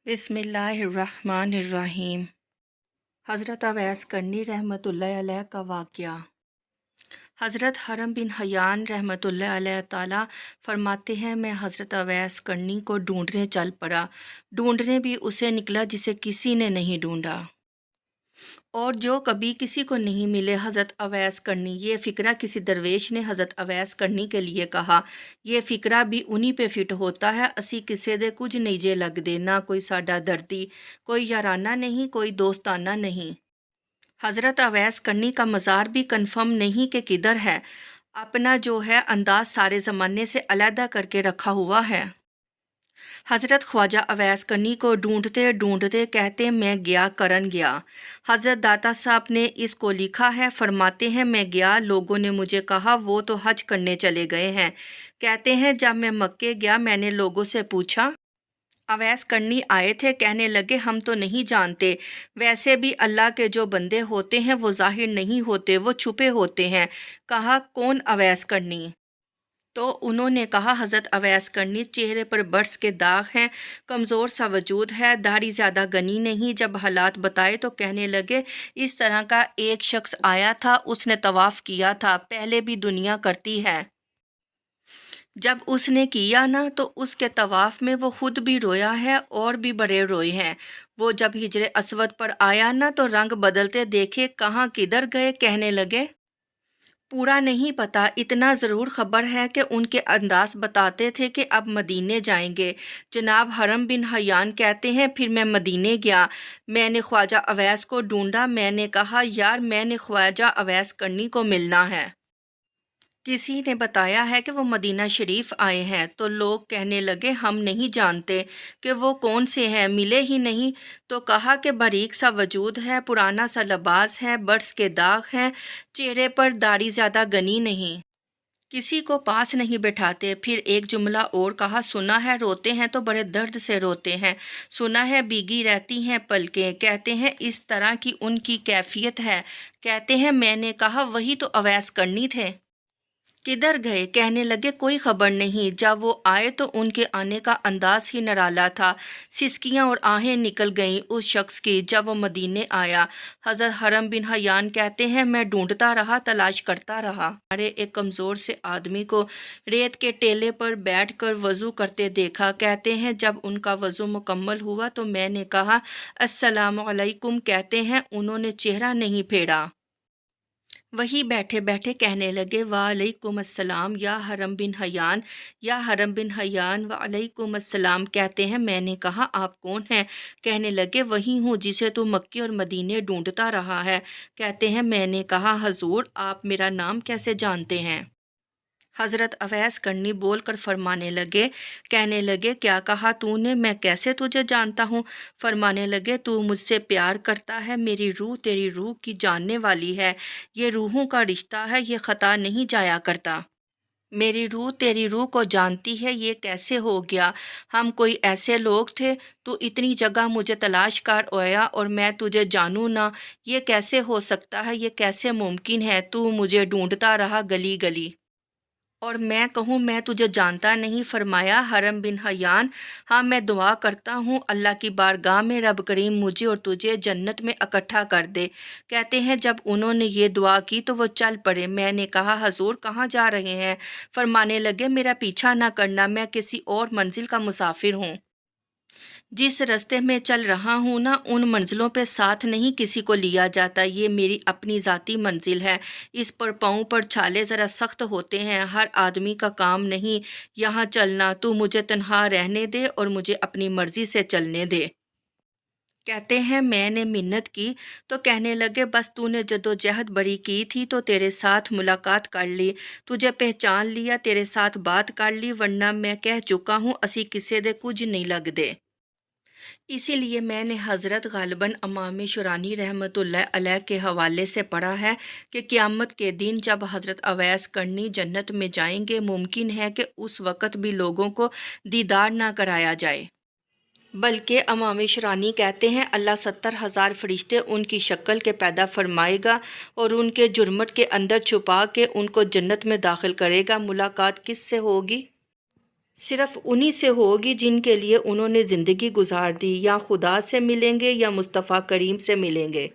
بسم اللہ الرحمن الرحیم۔ حضرت اویس کرنی رحمۃ اللہ علیہ کا واقعہ۔ حضرت حرم بن حیان رحمۃ اللہ علیہ تعالیٰ فرماتے ہیں، میں حضرت اویس کرنی کو ڈھونڈنے چل پڑا، ڈھونڈنے بھی اسے نکلا جسے کسی نے نہیں ڈھونڈا، اور جو کبھی کسی کو نہیں ملے حضرت اویس کرنی۔ یہ فقرہ کسی درویش نے حضرت اویس کرنی کے لیے کہا، یہ فقرہ بھی انہی پہ فٹ ہوتا ہے، اسی کسے دے کچھ نیجے لگ دے، نہ کوئی ساڈا دردی، کوئی یارانہ نہیں، کوئی دوستانہ نہیں۔ حضرت اویس کرنی کا مزار بھی کنفرم نہیں کہ کدھر ہے، اپنا جو ہے انداز سارے زمانے سے علیحدہ کر کے رکھا ہوا ہے۔ حضرت خواجہ اویس کرنی کو ڈھونڈتے ڈھونڈتے کہتے میں گیا کرن گیا۔ حضرت داتا صاحب نے اس کو لکھا ہے، فرماتے ہیں میں گیا، لوگوں نے مجھے کہا وہ تو حج کرنے چلے گئے ہیں۔ کہتے ہیں جب میں مکے گیا میں نے لوگوں سے پوچھا اویس کرنی آئے تھے، کہنے لگے ہم تو نہیں جانتے، ویسے بھی اللہ کے جو بندے ہوتے ہیں وہ ظاہر نہیں ہوتے، وہ چھپے ہوتے ہیں۔ کہا کون اویس کرنی؟ تو انہوں نے کہا حضرت اویس کرنی، چہرے پر برس کے داغ ہیں، کمزور سا وجود ہے، داڑھی زیادہ گنی نہیں۔ جب حالات بتائے تو کہنے لگے اس طرح کا ایک شخص آیا تھا، اس نے طواف کیا تھا، پہلے بھی دنیا کرتی ہے۔ جب اس نے کیا نا تو اس کے طواف میں وہ خود بھی رویا ہے اور بھی بڑے روئے ہیں۔ وہ جب حجر اسود پر آیا نا تو رنگ بدلتے دیکھے، کہاں کدھر گئے؟ کہنے لگے پورا نہیں پتا، اتنا ضرور خبر ہے کہ ان کے انداز بتاتے تھے کہ اب مدینے جائیں گے۔ جناب حرم بن حیان کہتے ہیں پھر میں مدینے گیا، میں نے خواجہ اویس کو ڈھونڈا، میں نے کہا یار میں نے خواجہ اویس کرنی کو ملنا ہے۔ کسی نے بتایا ہے کہ وہ مدینہ شریف آئے ہیں، تو لوگ کہنے لگے ہم نہیں جانتے کہ وہ کون سے ہیں، ملے ہی نہیں۔ تو کہا کہ باریک سا وجود ہے، پرانا سا لباس ہے، برس کے داغ ہیں، چہرے پر داڑھی زیادہ گنی نہیں، کسی کو پاس نہیں بٹھاتے۔ پھر ایک جملہ اور کہا، سنا ہے روتے ہیں تو بڑے درد سے روتے ہیں، سنا ہے بھیگی رہتی ہیں پلکیں، کہتے ہیں اس طرح کی ان کی کیفیت ہے۔ کہتے ہیں میں نے کہا وہی تو اویس کرنی تھے، کدھر گئے؟ کہنے لگے کوئی خبر نہیں۔ جب وہ آئے تو ان کے آنے کا انداز ہی نرالا تھا، سسکیاں اور آہیں نکل گئیں اس شخص کی جب وہ مدینے آیا۔ حضرت حرم بن حیان کہتے ہیں میں ڈھونڈتا رہا، تلاش کرتا رہا، ہمارے ایک کمزور سے آدمی کو ریت کے ٹیلے پر بیٹھ کر وضو کرتے دیکھا۔ کہتے ہیں جب ان کا وضو مکمل ہوا تو میں نے کہا السلام علیکم، کہتے ہیں انہوں نے چہرہ نہیں پھیرا، وہی بیٹھے بیٹھے کہنے لگے وعلیکم السلام یا حرم بن حیان، یا حرم بن حیان وعلیکم السلام۔ کہتے ہیں میں نے کہا آپ کون ہیں؟ کہنے لگے وہی ہوں جسے تو مکے اور مدینے ڈھونڈتا رہا ہے۔ کہتے ہیں میں نے کہا حضور آپ میرا نام کیسے جانتے ہیں؟ حضرت اویس کرنی بول کر فرمانے لگے، کہنے لگے کیا کہا تو نے؟ میں کیسے تجھے جانتا ہوں؟ فرمانے لگے تو مجھ سے پیار کرتا ہے، میری روح تیری روح کی جاننے والی ہے، یہ روحوں کا رشتہ ہے، یہ خطا نہیں جایا کرتا۔ میری روح تیری روح کو جانتی ہے، یہ کیسے ہو گیا؟ ہم کوئی ایسے لوگ تھے، تو اتنی جگہ مجھے تلاش کر آیا اور میں تجھے جانوں نہ، یہ کیسے ہو سکتا ہے؟ یہ کیسے ممکن ہے؟ تو مجھے ڈھونڈتا رہا گلی گلی اور میں کہوں میں تجھے جانتا نہیں؟ فرمایا حرم بن حیان ہاں میں دعا کرتا ہوں اللہ کی بارگاہ میں رب کریم مجھے اور تجھے جنت میں اکٹھا کر دے۔ کہتے ہیں جب انہوں نے یہ دعا کی تو وہ چل پڑے۔ میں نے کہا حضور کہاں جا رہے ہیں؟ فرمانے لگے میرا پیچھا نہ کرنا، میں کسی اور منزل کا مسافر ہوں، جس رستے میں چل رہا ہوں نا ان منزلوں پہ ساتھ نہیں کسی کو لیا جاتا، یہ میری اپنی ذاتی منزل ہے، اس پر پاؤں پر چھالے ذرا سخت ہوتے ہیں، ہر آدمی کا کام نہیں یہاں چلنا، تو مجھے تنہا رہنے دے اور مجھے اپنی مرضی سے چلنے دے۔ کہتے ہیں میں نے منت کی تو کہنے لگے بس تو نے جدوجہد بڑی کی تھی تو تیرے ساتھ ملاقات کر لی، تجھے پہچان لیا، تیرے ساتھ بات کر لی، ورنہ میں کہہ چکا ہوں اسی کسے دے کچھ نہیں لگ دے۔ اسی لیے میں نے حضرت غالباً امام شرانی رحمۃ اللہ علیہ کے حوالے سے پڑھا ہے کہ قیامت کے دن جب حضرت اویس کرنی جنت میں جائیں گے، ممکن ہے کہ اس وقت بھی لوگوں کو دیدار نہ کرایا جائے، بلکہ امام شرانی کہتے ہیں اللہ 70,000 فرشتے ان کی شکل کے پیدا فرمائے گا اور ان کے جرمٹ کے اندر چھپا کے ان کو جنت میں داخل کرے گا۔ ملاقات کس سے ہوگی؟ صرف انہی سے ہوگی جن کے لیے انہوں نے زندگی گزار دی، یا خدا سے ملیں گے یا مصطفیٰ کریم سے ملیں گے۔